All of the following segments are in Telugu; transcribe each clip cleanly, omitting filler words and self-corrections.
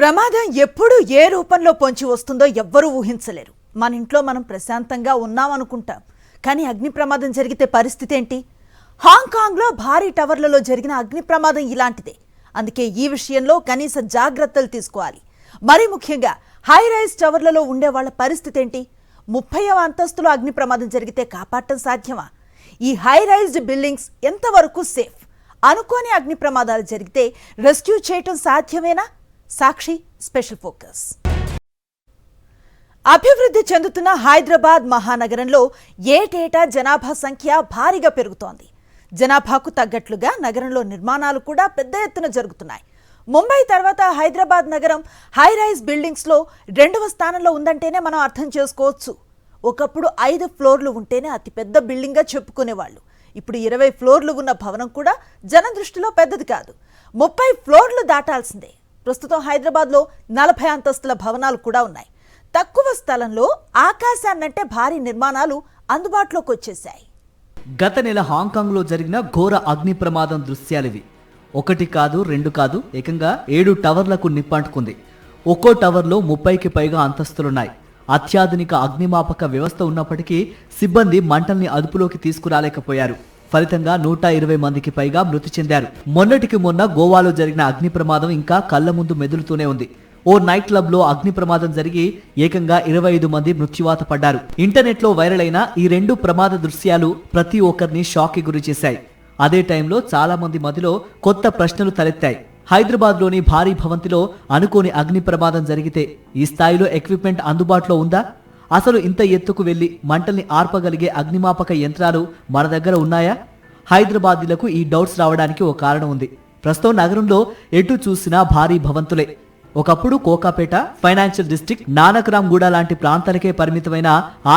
ప్రమాదం ఎప్పుడు ఏ రూపంలో పొంచి వస్తుందో ఎవ్వరూ ఊహించలేరు. మన ఇంట్లో మనం ప్రశాంతంగా ఉన్నాం అనుకుంటాం, కానీ అగ్ని ప్రమాదం జరిగితే పరిస్థితి ఏంటి? హాంకాంగ్లో భారీ టవర్లలో జరిగిన అగ్ని ప్రమాదం ఇలాంటిదే. అందుకే ఈ విషయంలో కనీస జాగ్రత్తలు తీసుకోవాలి. మరి ముఖ్యంగా హై రైజ్ టవర్లలో ఉండే వాళ్ళ పరిస్థితి ఏంటి? 30వ అంతస్తులో అగ్ని ప్రమాదం జరిగితే కాపాడటం సాధ్యమా? ఈ హై రైజ్డ్ బిల్డింగ్స్ ఎంతవరకు సేఫ్? అనుకోని అగ్ని ప్రమాదాలు జరిగితే రెస్క్యూ చేయటం సాధ్యమేనా? సాక్షి స్పెషల్ ఫోకస్. అభివృద్ధి చెందుతున్న హైదరాబాద్ మహానగరంలో ఏటేటా జనాభా సంఖ్య భారీగా పెరుగుతోంది. జనాభాకు తగ్గట్లుగా నగరంలో నిర్మాణాలు కూడా పెద్ద ఎత్తున జరుగుతున్నాయి. ముంబై తర్వాత హైదరాబాద్ నగరం హై రైజ్ బిల్డింగ్స్లో 2వ స్థానంలో ఉందంటేనే మనం అర్థం చేసుకోవచ్చు. ఒకప్పుడు 5 ఫ్లోర్లు ఉంటేనే అతిపెద్ద బిల్డింగ్గా చెప్పుకునేవాళ్ళు. ఇప్పుడు 20 ఫ్లోర్లు ఉన్న భవనం కూడా జన దృష్టిలో పెద్దది కాదు. 30 ఫ్లోర్లు దాటాల్సిందే. ప్రస్తుతం హైదరాబాద్లో 40 అంతస్తుల భవనాలు కూడా ఉన్నాయి. తక్కువ స్థలంలో ఆకాశాన్నంటే భారీ నిర్మాణాలు అందుబాటులోకి వచ్చేశాయి. గత నెల హాంకాంగ్లో జరిగిన ఘోర అగ్ని ప్రమాదం దృశ్యాలివి. 1 కాదు 2 కాదు, ఏకంగా 7 టవర్లకు నిప్పంటుకుంది. ఒక్కో టవర్లో 30కి పైగా అంతస్తులున్నాయి. అత్యాధునిక అగ్నిమాపక వ్యవస్థ ఉన్నప్పటికీ సిబ్బంది మంటల్ని అదుపులోకి తీసుకురాలేకపోయారు. ఫలితంగా 120 మందికి పైగా మృతి చెందారు. మొన్నటికి మొన్న గోవాలో జరిగిన అగ్ని ప్రమాదం ఇంకా కళ్ల ముందు మెదులుతూనే ఉంది. ఓ నైట్ క్లబ్ లో అగ్ని ప్రమాదం జరిగి ఏకంగా 25 మంది మృత్యువాత పడ్డారు. ఇంటర్నెట్ లో వైరల్ అయిన ఈ 2 ప్రమాద దృశ్యాలు ప్రతి ఒక్కరిని షాక్ కి గురి చేశాయి. అదే టైంలో చాలా మంది మధ్యలో కొత్త ప్రశ్నలు తలెత్తాయి. హైదరాబాద్ లోని భారీ భవంతిలో అనుకోని అగ్ని ప్రమాదం జరిగితే ఈ స్థాయిలో ఎక్విప్మెంట్ అందుబాటులో ఉందా? అసలు ఇంత ఎత్తుకు వెళ్లి మంటల్ని ఆర్పగలిగే అగ్నిమాపక యంత్రాలు మన దగ్గర ఉన్నాయా? హైదరాబాదీలకు ఈ డౌట్స్ రావడానికి ఓ కారణం ఉంది. ప్రస్తుతం నగరంలో ఎటు చూసినా భారీ భవంతులే. ఒకప్పుడు కోకాపేట, ఫైనాన్షియల్ డిస్ట్రిక్ట్, నానక్రామ్గూడ లాంటి ప్రాంతాలకే పరిమితమైన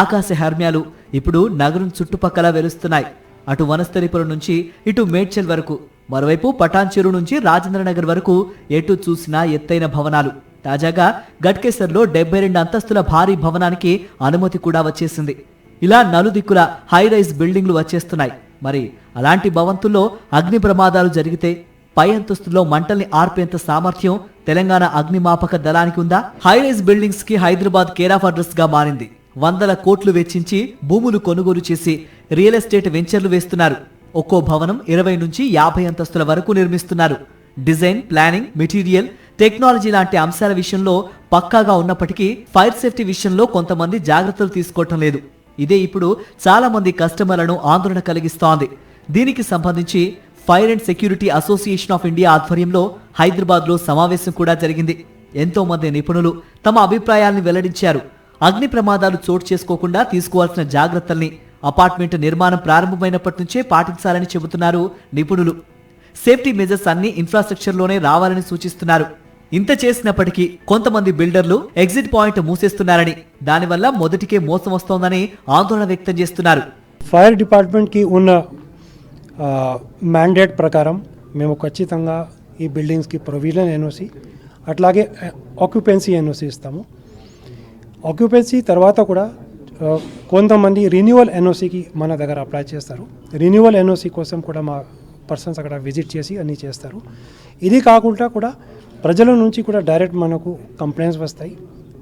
ఆకాశ హర్మ్యాలు ఇప్పుడు నగరం చుట్టుపక్కల వెలుస్తున్నాయి. అటు వనస్థలిపురం నుంచి ఇటు మేడ్చల్ వరకు, మరోవైపు పటాన్ చెరువు నుంచి రాజేంద్రనగర్ వరకు ఎటు చూసినా ఎత్తైన భవనాలు. తాజాగా గట్కేసర్లో 72 అంతస్తుల భారీ భవనానికి అనుమతి కూడా వచ్చేసింది. ఇలా నలుదిక్కుల హై రైజ్ బిల్డింగ్లు వచ్చేస్తున్నాయి. మరి అలాంటి భవంతుల్లో అగ్ని ప్రమాదాలు జరిగితే పై అంతస్తుల్లో మంటల్ని ఆర్పేంత సామర్థ్యం తెలంగాణ అగ్నిమాపక దళానికి ఉందా? హై రైజ్ బిల్డింగ్స్ కి హైదరాబాద్ కేర్ ఆఫ్ అడ్రస్ గా మారింది. 100 కోట్లు వెచ్చించి భూములు కొనుగోలు చేసి రియల్ ఎస్టేట్ వెంచర్లు వేస్తున్నారు. ఒక్కో భవనం 20 నుంచి 50 అంతస్తుల వరకు నిర్మిస్తున్నారు. డిజైన్, ప్లానింగ్, మెటీరియల్, టెక్నాలజీ లాంటి అంశాల విషయంలో పక్కాగా ఉన్నప్పటికీ ఫైర్ సేఫ్టీ విషయంలో కొంతమంది జాగ్రత్తలు తీసుకోవటం లేదు. ఇదే ఇప్పుడు చాలా మంది కస్టమర్లను ఆందోళన కలిగిస్తోంది. దీనికి సంబంధించి fire and security association of India ఆధ్వర్యంలో హైదరాబాద్ లో సమావేశం కూడా జరిగింది. ఎంతో మంది నిపుణులు తమ అభిప్రాయాల్ని వెల్లడించారు. అగ్ని ప్రమాదాలు చోటు చేసుకోకుండా తీసుకోవాల్సిన జాగ్రత్తల్ని అపార్ట్మెంట్ నిర్మాణం ప్రారంభమైనప్పటి నుంచే పాటించాలని చెబుతున్నారు నిపుణులు. సేఫ్టీ మెజర్స్ అన్ని ఇన్ఫ్రాస్ట్రక్చర్ లోనే రావాలని సూచిస్తున్నారు. ఇంత చేసినప్పటికీ కొంతమంది బిల్డర్లు ఎగ్జిట్ పాయింట్ మూసేస్తున్నారని, దానివల్ల మొదటికే మోసం వస్తోందని ఆందోళన వ్యక్తం చేస్తున్నారు. ఫైర్ డిపార్ట్మెంట్ కి ఉన్న మ్యాండేట్ ప్రకారం మేము ఖచ్చితంగా ఈ బిల్డింగ్స్కి ప్రొవిజన్ ఎన్ఓసి, అట్లాగే ఆక్యుపెన్సీ ఎన్ఓసి ఇస్తాము. ఆక్యుపెన్సీ తర్వాత కూడా కొంతమంది రిన్యూవల్ ఎన్ఓసికి మన దగ్గర అప్లై చేస్తారు. రిన్యూవల్ ఎన్ఓసి కోసం కూడా మా పర్సన్స్ అక్కడ విజిట్ చేసి అన్నీ చేస్తారు. ఇది కాకుండా కూడా ప్రజల నుంచి కూడా డైరెక్ట్ మనకు కంప్లైంట్స్ వస్తాయి,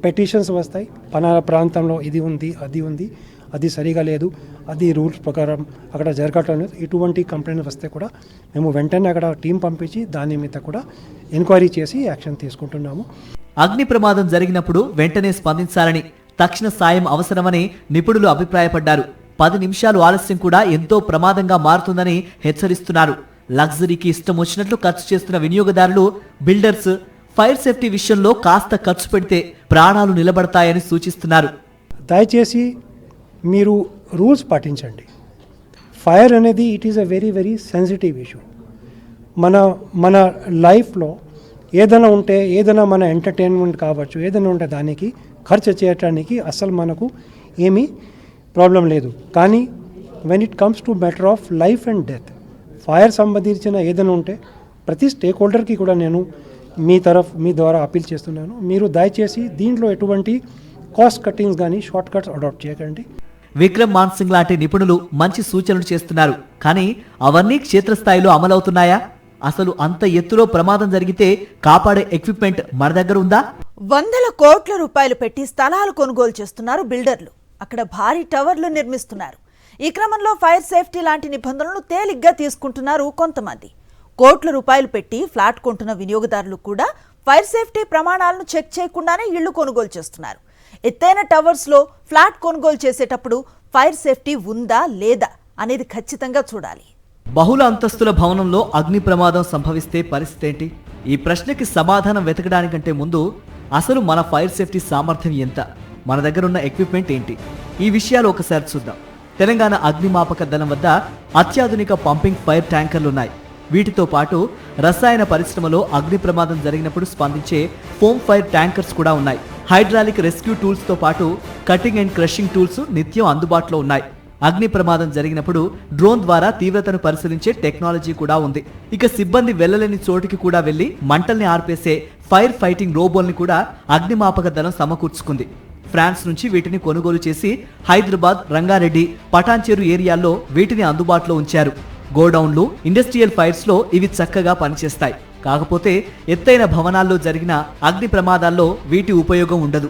పెటిషన్స్ వస్తాయి. పలానా ప్రాంతంలో ఇది ఉంది, అది ఉంది, అది సరిగా లేదు, అది రూల్స్ ప్రకారం అక్కడ జరగటం లేదు. ఇటువంటి కంప్లైంట్ వస్తే కూడా మేము వెంటనే అక్కడ టీం పంపించి దాని మీద కూడా ఎంక్వైరీ చేసి యాక్షన్ తీసుకుంటున్నాము. అగ్ని ప్రమాదం జరిగినప్పుడు వెంటనే స్పందించాలని, తక్షణ సాయం అవసరమని నిపుణులు అభిప్రాయపడ్డారు. 10 నిమిషాలు ఆలస్యం కూడా ఎంతో ప్రమాదంగా మారుతుందని హెచ్చరిస్తున్నారు. లగ్జరీకి ఇష్టం వచ్చినట్లు ఖర్చు చేస్తున్న వినియోగదారులు, బిల్డర్స్ ఫైర్ సేఫ్టీ విషయంలో కాస్త ఖర్చు పెడితే ప్రాణాలు నిలబడతాయని సూచిస్తున్నారు. దయచేసి మీరు రూల్స్ పాటించండి. ఫైర్ అనేది it is a very very sensitive issue. మన లైఫ్లో ఏదైనా ఉంటే, ఏదైనా మన ఎంటర్టైన్మెంట్ కావచ్చు, ఏదైనా ఉంటే దానికి ఖర్చు చేయటానికి అసలు మనకు ఏమీ ప్రాబ్లం లేదు. కానీ when it comes to matter of life and death, fire సంబంధించిన ఏదైనా ఉంటే ప్రతి స్టేక్ హోల్డర్కి కూడా నేను మీ ద్వారా అపీల్ చేస్తున్నాను. మీరు దయచేసి దీంట్లో ఎటువంటి కాస్ట్ కట్టింగ్స్ కానీ షార్ట్ కట్స్ అడాప్ట్ చేయకండి. విక్రమ్ మాన్సింగ్ లాంటి నిపుణులు మంచి సూచనలు చేస్తున్నారు. కానీ అవన్నీ క్షేత్రస్థాయిలో అమలవుతున్నాయా? అసలు అంత ఎత్తులో ప్రమాదం జరిగితే కాపాడే ఎక్విప్మెంట్ మన దగ్గర ఉందా? వందల కోట్ల రూపాయలు పెట్టి స్థలాలు కొనుగోలు చేస్తున్నారు బిల్డర్లు. అక్కడ భారీ టవర్లు నిర్మిస్తున్నారు. ఈ క్రమంలో ఫైర్ సేఫ్టీ లాంటి నిబంధనలను తేలిగ్గా తీసుకుంటున్నారు కొంతమంది. కోట్ల రూపాయలు పెట్టి ఫ్లాట్ కొంటున్న వినియోగదారులు కూడా ఫైర్ సేఫ్టీ ప్రమాణాలను చెక్ చేయకుండానే ఇళ్లు కొనుగోలు చేస్తున్నారు. ఎత్తైన టవర్స్లో ఫ్లాట్ కొనుగోలు చేసేటప్పుడు ఫైర్ సేఫ్టీ ఉందా లేదా అనేది ఖచ్చితంగా చూడాలి. బహుళ అంతస్తుల భవనంలో అగ్ని ప్రమాదం సంభవిస్తే పరిస్థితి ఏంటి? ఈ ప్రశ్నకి సమాధానం వెతకడానికంటే ముందు అసలు మన ఫైర్ సేఫ్టీ సామర్థ్యం ఎంత, మన దగ్గర ఉన్న ఎక్విప్మెంట్ ఏంటి, ఈ విషయాలు ఒకసారి చూద్దాం. తెలంగాణ అగ్నిమాపక దళం వద్ద అత్యాధునిక పంపింగ్ ఫైర్ ట్యాంకర్లున్నాయి. వీటితో పాటు రసాయన పరిశ్రమలో అగ్ని ప్రమాదం జరిగినప్పుడు స్పందించే ఫోమ్ ఫైర్ ట్యాంకర్స్ కూడా ఉన్నాయి. హైడ్రాలిక్ రెస్క్యూ టూల్స్తో పాటు కటింగ్ అండ్ క్రషింగ్ టూల్స్ నిత్యం అందుబాటులో ఉన్నాయి. అగ్ని ప్రమాదం జరిగినప్పుడు డ్రోన్ ద్వారా తీవ్రతను పరిశీలించే టెక్నాలజీ కూడా ఉంది. ఇక సిబ్బంది వెళ్లలేని చోటుకి కూడా వెళ్లి మంటల్ని ఆర్పేసే ఫైర్ ఫైటింగ్ రోబోల్ని కూడా అగ్నిమాపక దళం సమకూర్చుకుంది. ఫ్రాన్స్ నుంచి వీటిని కొనుగోలు చేసి హైదరాబాద్, రంగారెడ్డి, పటాన్చెరు ఏరియాల్లో వీటిని అందుబాటులో ఉంచారు. గోడౌన్లు, ఇండస్ట్రియల్ ఫైర్స్ లో ఇవి చక్కగా పనిచేస్తాయి. కాకపోతే ఎత్తైన భవనాల్లో జరిగిన అగ్ని ప్రమాదాల్లో వీటి ఉపయోగం ఉండదు.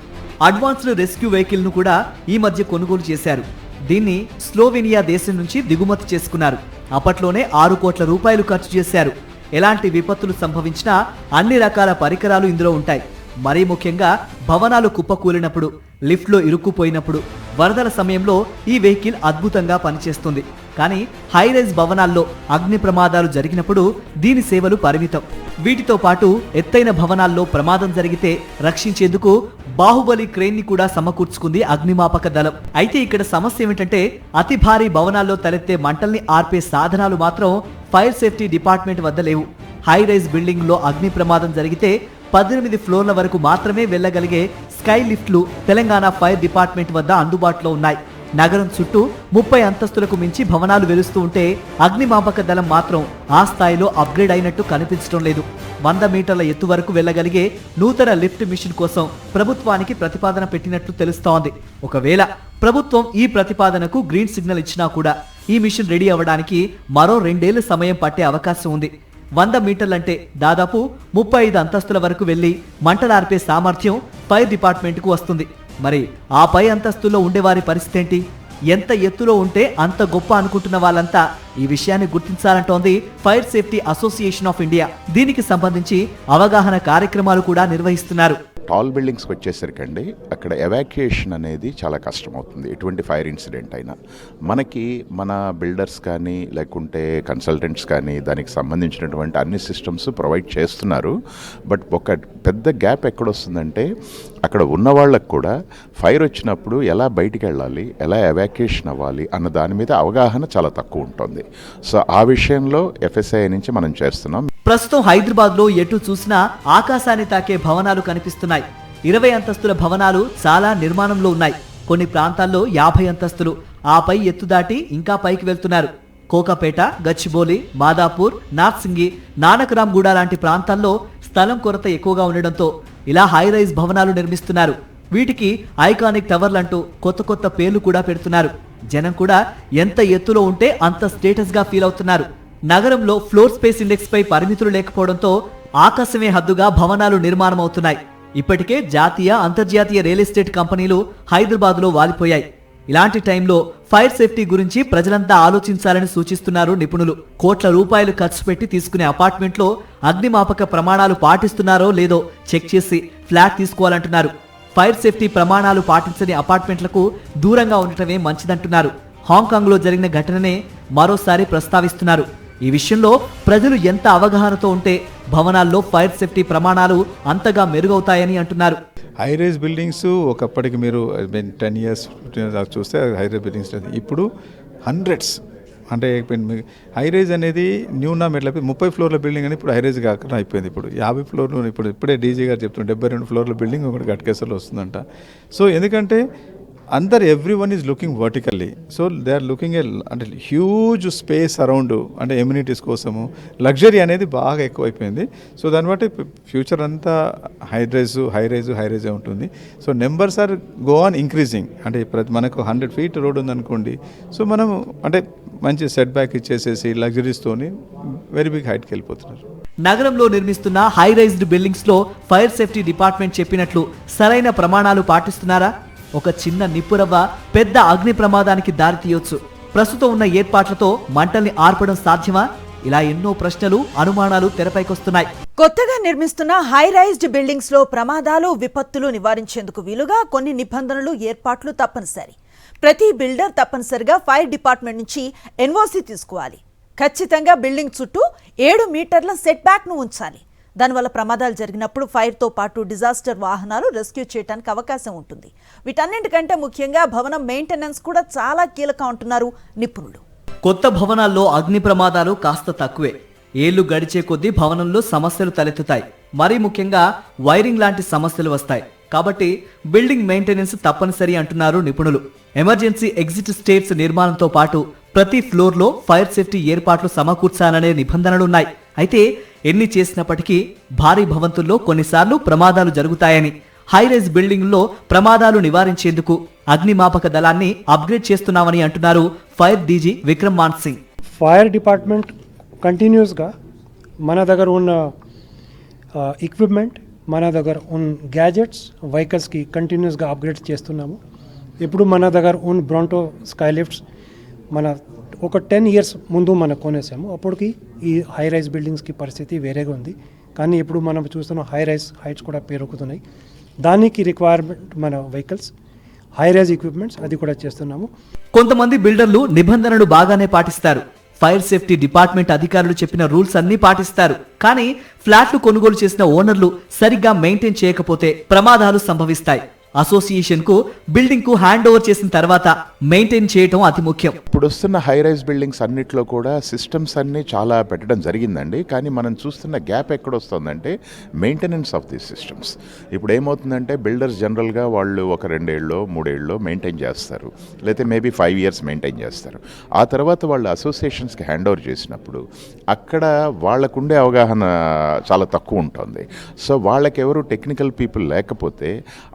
అడ్వాన్స్డ్ రెస్క్యూ వెహికల్ ను కూడా ఈ మధ్య కొనుగోలు చేశారు. దీన్ని స్లోవేనియా దేశం నుంచి దిగుమతి చేసుకున్నారు. అప్పట్లోనే 6 కోట్ల రూపాయలు ఖర్చు చేశారు. ఎలాంటి విపత్తులు సంభవించినా అన్ని రకాల పరికరాలు ఇందులో ఉంటాయి. మరీ ముఖ్యంగా భవనాలు కుప్పకూలినప్పుడు, లిఫ్ట్లో ఇరుక్కుపోయినప్పుడు, వరదల సమయంలో ఈ వెహికల్ అద్భుతంగా పనిచేస్తుంది. కానీ హైరైజ్ భవనాల్లో అగ్ని ప్రమాదాలు జరిగినప్పుడు దీని సేవలు పరిమితం. వీటితో పాటు ఎత్తైన భవనాల్లో ప్రమాదం జరిగితే రక్షించేందుకు బాహుబలి క్రేన్ ని కూడా సమకూర్చుకుంది అగ్నిమాపక దళం. అయితే ఇక్కడ సమస్య ఏమిటంటే అతి భారీ భవనాల్లో తలెత్తే మంటల్ని ఆర్పే సాధనాలు మాత్రం ఫైర్ సేఫ్టీ డిపార్ట్మెంట్ వద్ద లేవు. హైరైజ్ బిల్డింగ్ లో అగ్ని ప్రమాదం జరిగితే 18 ఫ్లోర్ల వరకు మాత్రమే వెళ్లగలిగే స్కై లిఫ్ట్లు తెలంగాణ ఫైర్ డిపార్ట్మెంట్ వద్ద అందుబాటులో ఉన్నాయి. నగరం చుట్టూ 30 అంతస్తులకు మించి భవనాలు వెలుస్తూ ఉంటే అగ్నిమాపక దళం మాత్రం ఆ స్థాయిలో అప్గ్రేడ్ అయినట్టు కనిపించడం లేదు. 100 మీటర్ల ఎత్తు వరకు వెళ్లగలిగే నూతన లిఫ్ట్ మిషన్ కోసం ప్రభుత్వానికి ప్రతిపాదన పెట్టినట్లు తెలుస్తోంది. ఒకవేళ ప్రభుత్వం ఈ ప్రతిపాదనకు గ్రీన్ సిగ్నల్ ఇచ్చినా కూడా ఈ మిషన్ రెడీ అవ్వడానికి మరో 2 ఏళ్ల సమయం పట్టే అవకాశం ఉంది. 100 మీటర్లంటే దాదాపు 35 అంతస్తుల వరకు వెళ్లి మంటలార్పే సామర్థ్యం ఫైర్ డిపార్ట్మెంట్కు వస్తుంది. మరి ఆ పై అంతస్తుల్లో ఉండేవారి పరిస్థితి ఏంటి? ఎంత ఎత్తులో ఉంటే అంత గొప్ప అనుకుంటున్న వాళ్ళంతా ఈ విషయాన్ని గుర్తించాలంటోంది fire safety association of India. దీనికి సంబంధించి అవగాహన కార్యక్రమాలు కూడా నిర్వహిస్తున్నారు. టాల్ బిల్డింగ్స్కి వచ్చేసరికండి అక్కడ ఎవాక్యుయేషన్ అనేది చాలా కష్టమవుతుంది. ఎటువంటి ఫైర్ ఇన్సిడెంట్ అయినా మనకి మన బిల్డర్స్ కానీ లేకుంటే కన్సల్టెంట్స్ కానీ దానికి సంబంధించినటువంటి అన్ని సిస్టమ్స్ ప్రొవైడ్ చేస్తున్నారు. బట్ ఒక పెద్ద గ్యాప్ ఎక్కడొస్తుందంటే అక్కడ ఉన్న వాళ్ళకు కూడా ఫైర్ వచ్చినప్పుడు ఎలా బయటికి వెళ్ళాలి, ఎలా ఎవాక్యుయేషన్ అవ్వాలి అన్న దాని మీద అవగాహన చాలా తక్కువ ఉంటుంది. సో ఆ విషయంలో ఎఫ్ఎస్ఐ నుంచి మనం చేస్తున్నాం. ప్రస్తుతం హైదరాబాద్ లో ఎటు చూసినా ఆకాశాన్ని తాకే భవనాలు కనిపిస్తున్నాయి. 20 అంతస్తుల భవనాలు చాలా నిర్మాణంలో ఉన్నాయి. కొన్ని ప్రాంతాల్లో 50 అంతస్తులు, ఆపై ఎత్తు దాటి ఇంకా పైకి వెళ్తున్నారు. కోకాపేట, గచ్చిబౌలి, మాదాపూర్, నార్సింగి, నానకరాంగూడ లాంటి ప్రాంతాల్లో స్థలం కొరత ఎక్కువగా ఉండడంతో ఇలా హై రైజ్ భవనాలు నిర్మిస్తున్నారు. వీటికి ఐకానిక్ టవర్లంటూ కొత్త కొత్త పేర్లు కూడా పెడుతున్నారు. జనం కూడా ఎంత ఎత్తులో ఉంటే అంత స్టేటస్ గా ఫీల్ అవుతున్నారు. నగరంలో ఫ్లోర్ స్పేస్ ఇండెక్స్ పై పరిమితులు లేకపోవడంతో ఆకాశమే హద్దుగా భవనాలు నిర్మాణం అవుతున్నాయి. ఇప్పటికే జాతీయ, అంతర్జాతీయ రియల్ ఎస్టేట్ కంపెనీలు హైదరాబాద్ లో వాలిపోయాయి. ఇలాంటి టైంలో ఫైర్ సేఫ్టీ గురించి ప్రజలంతా ఆలోచించాలని సూచిస్తున్నారు నిపుణులు. కోట్ల రూపాయలు ఖర్చు పెట్టి తీసుకునే అపార్ట్మెంట్లో అగ్నిమాపక ప్రమాణాలు పాటిస్తున్నారో లేదో చెక్ చేసి ఫ్లాట్ తీసుకోవాలంటున్నారు. ఫైర్ సేఫ్టీ ప్రమాణాలు పాటించని అపార్ట్మెంట్లకు దూరంగా ఉండటమే మంచిదంటున్నారు. హాంకాంగ్ లో జరిగిన ఘటననే మరోసారి ప్రస్తావిస్తున్నారు. ఈ విషయంలో ప్రజలు ఎంత అవగాహనతో ఉంటే భవనాల్లో ఫైర్ సేఫ్టీ ప్రమాణాలు అంతగా మెరుగవుతాయని అంటున్నారు. హైరైజ్ బిల్డింగ్స్ ఒకప్పటికి మీరు 10 years 15 years చూస్తే హైరైజ్ బిల్డింగ్స్ ఇప్పుడు హండ్రెడ్స్. అంటే హైరైజ్ అనేది న్యూనా మెట్ల 30 ఫ్లోర్ల బిల్డింగ్ అని ఇప్పుడు హైరైజ్ కాకుండా అయిపోయింది. ఇప్పుడు 50 ఫ్లోర్లు ఇప్పుడే డీజీ గారు చెప్తున్నారు 72 ఫ్లోర్ల బిల్డింగ్ ఒకటి గట్కేసర్లో వస్తుందంట. సో ఎందుకంటే అందరు everyone is looking vertically. So they are looking అంటే హ్యూజ్ స్పేస్ అరౌండ్, అంటే ఎమ్యూనిటీస్ కోసము లగ్జరీ అనేది బాగా ఎక్కువైపోయింది. సో దాన్ని బట్టి ఫ్యూచర్ అంతా హై రైజే ఉంటుంది. So numbers are go on increasing. అంటే మనకు 100 feet రోడ్ ఉందనుకోండి, సో మనం అంటే మంచి సెట్ బ్యాక్ ఇచ్చేసేసి లగ్జరీస్తోని వెరీ బిగ్ హైట్కి వెళ్ళిపోతున్నారు. నగరంలో నిర్మిస్తున్న హై రైజ్డ్ బిల్డింగ్స్ లో ఫైర్ సేఫ్టీ డిపార్ట్మెంట్ చెప్పినట్లు సరైన ప్రమాణాలు పాటిస్తున్నారా? ఒక చిన్న నిప్పురవ్వ పెద్ద అగ్ని ప్రమాదానికి దారితీయొచ్చు. ప్రస్తుతం ఉన్న ఏర్పాట్లతో మంటల్ని ఆర్పడం సాధ్యమా? ఇలా ఎన్నో ప్రశ్నలు, అనుమానాలు తెరపైకొస్తున్నాయి. కొత్తగా నిర్మిస్తున్న హై రైజ్డ్ బిల్డింగ్స్ లో ప్రమాదాలు, విపత్తులు నివారించేందుకు వీలుగా కొన్ని నిబంధనలు, ఏర్పాట్లు తప్పనిసరి. ప్రతి బిల్డర్ తప్పనిసరిగా ఫైర్ డిపార్ట్మెంట్ నుంచి ఎన్ఓసి తీసుకోవాలి. ఖచ్చితంగా బిల్డింగ్ చుట్టూ 7 మీటర్ల సెట్ బ్యాక్ ను ఉంచాలి. దానివల్ల ప్రమాదాలు జరిగినప్పుడు ఫైర్తో పాటు డిజాస్టర్ వాహనాలు రెస్క్యూ చేయడానికి అవకాశం ఉంటుంది. వీటన్నింటికంటే ముఖ్యంగా భవనం మెయింటెనెన్స్ కూడా చాలా కీలకం అంటున్నారు నిపుణులు. కొత్త భవనాల్లో అగ్ని ప్రమాదాలు కాస్త తక్కువే. ఏళ్లు గడిచే కొద్దీ భవనంలో సమస్యలు తలెత్తుతాయి. మరీ ముఖ్యంగా వైరింగ్ లాంటి సమస్యలు వస్తాయి. కాబట్టి బిల్డింగ్ మెయింటెనెన్స్ తప్పనిసరి అంటున్నారు నిపుణులు. ఎమర్జెన్సీ ఎగ్జిట్ స్టేట్స్ నిర్మాణంతో పాటు ప్రతి ఫ్లోర్లో ఫైర్ సేఫ్టీ ఏర్పాట్లు సమకూర్చాలనే నిబంధనలున్నాయి. అయితే ఎన్ని చేసినప్పటికీ భారీ భవంతుల్లో కొన్నిసార్లు ప్రమాదాలు జరుగుతాయని, హైరైజ్ బిల్డింగ్లో ప్రమాదాలు నివారించేందుకు అగ్నిమాపక దళాన్ని అప్గ్రేడ్ చేస్తున్నామని అంటున్నారు fire DG Vikram Man Singh. Fire department కంటిన్యూస్గా మన దగ్గర ఉన్న ఎక్విప్మెంట్, మన దగ్గర ఉన్న గ్యాజెట్స్, వెహికల్స్కి కంటిన్యూస్గా అప్గ్రేడ్ చేస్తున్నాము. ఇప్పుడు మన దగ్గర ఉన్న బ్రాంటో స్కై లిఫ్ట్స్ మన ఒక 10 years ముందు మనం కొనేసాము. అప్పటికి ఈ హై రైజ్ బిల్డింగ్స్కి పరిస్థితి వేరేగా ఉంది. కానీ ఇప్పుడు మనం చూస్తున్న హైట్స్ కూడా పెరుగుతున్నాయి. దానికి రిక్వైర్మెంట్ మన వెహికల్స్, హై రైజ్ ఎక్విప్మెంట్స్ అది కూడా చేస్తున్నాము. కొంతమంది బిల్డర్లు నిబంధనలు బాగానే పాటిస్తారు. ఫైర్ సేఫ్టీ డిపార్ట్మెంట్ అధికారులు చెప్పిన రూల్స్ అన్ని పాటిస్తారు. కానీ ఫ్లాట్లు కొనుగోలు చేసిన ఓనర్లు సరిగ్గా మెయింటైన్ చేయకపోతే ప్రమాదాలు సంభవిస్తాయి. అసోసియేషన్ కు బిల్డింగ్ కు హ్యాండ్ ఓవర్ చేసిన తర్వాత మెయింటైన్ చేయడం అతి ముఖ్యం. ఇప్పుడు వస్తున్న హై రైజ్ బిల్డింగ్స్ అన్నిట్లో కూడా సిస్టమ్స్ అన్నీ చాలా పెట్టడం జరిగిందండి. కానీ మనం చూస్తున్న గ్యాప్ ఎక్కడొస్తుందంటే మెయింటెనెన్స్ ఆఫ్ ది సిస్టమ్స్. ఇప్పుడు ఏమవుతుందంటే బిల్డర్స్ జనరల్గా వాళ్ళు ఒక 2 ఏళ్ళో 3 ఏళ్ళో మెయింటైన్ చేస్తారు, లేకపోతే మేబీ 5 years మెయింటైన్ చేస్తారు. ఆ తర్వాత వాళ్ళు అసోసియేషన్స్కి హ్యాండ్ ఓవర్ చేసినప్పుడు అక్కడ వాళ్ళకుండే అవగాహన చాలా తక్కువ ఉంటుంది. సో వాళ్ళకెవరు టెక్నికల్ పీపుల్ లేకపోతే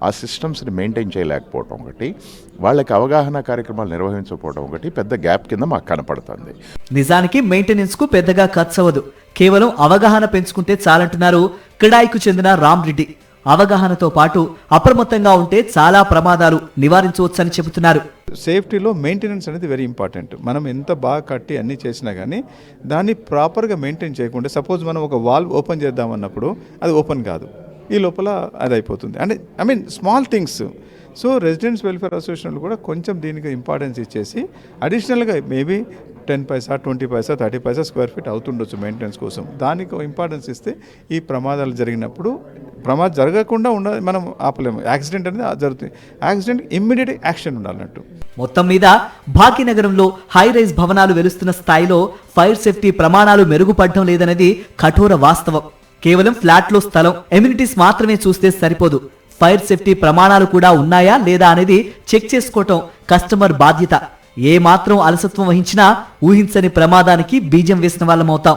ఆ సిస్టమ్స్ని మెయింటైన్ చేయలేకపోవడం ఒకటి, వాళ్ళకి అవగాహన కార్యక్రమాలు నిర్వహించకపోవడం ఒకటి పెద్ద గ్యాప్ కింద మాకు కనపడుతుంది. నిజానికి మెయింటెనెన్స్ కు పెద్దగా ఖర్చు అవ్వదు. కేవలం అవగాహన పెంచుకుంటే చాలంటున్నారు కిడాయికు చెందిన రామ్ రెడ్డి. అవగాహనతో పాటు అప్రమత్తంగా ఉంటే చాలా ప్రమాదాలు నివారించవచ్చని చెబుతున్నారు. సేఫ్టీలో మెయింటెనెన్స్ అనేది వెరీ ఇంపార్టెంట్. మనం ఎంత బాగా కట్టి అన్నీ చేసినా కానీ దాన్ని ప్రాపర్గా మెయింటైన్ చేయకుండా, సపోజ్ మనం ఒక వాల్వ్ ఓపెన్ చేద్దామన్నప్పుడు అది ఓపెన్ కాదు, ఈ లోపల అది అయిపోతుంది. అంటే small things. So residents welfare అసోసియేషన్లు కూడా కొంచెం దీనికి ఇంపార్టెన్స్ ఇచ్చేసి అడిషనల్గా maybe 10 paisa, 20 paisa, 30 paisa square feet అవుతుండొచ్చు మెయింటెనెన్స్ కోసం. దానికి ఇంపార్టెన్స్ ఇస్తే ఈ ప్రమాదాలు జరిగినప్పుడు ప్రమాదం జరగకుండా మనం ఆపలేము. యాక్సిడెంట్ అనేది జరుగుతుంది. యాక్సిడెంట్ ఇమ్మీడియట్ యాక్షన్ ఉండాలన్నట్టు. మొత్తం మీద భాగ్యనగరంలో హై రైజ్ భవనాలు వెలుస్తున్న స్థాయిలో ఫైర్ సేఫ్టీ ప్రమాణాలు మెరుగుపడటం లేదనేది కఠోర వాస్తవం. కేవలం ఫ్లాట్లో స్థలం, ఎమ్యూనిటీస్ మాత్రమే చూస్తే సరిపోదు. ఫైర్ సేఫ్టీ ప్రమాణాలు కూడా ఉన్నాయా లేదా అనేది చెక్ చేసుకోవటం కస్టమర్ బాధ్యత. ఏ మాత్రం అలసత్వం వహించినా ఊహించని ప్రమాదానికి బీజం వేసిన వాళ్ళమవుతాం.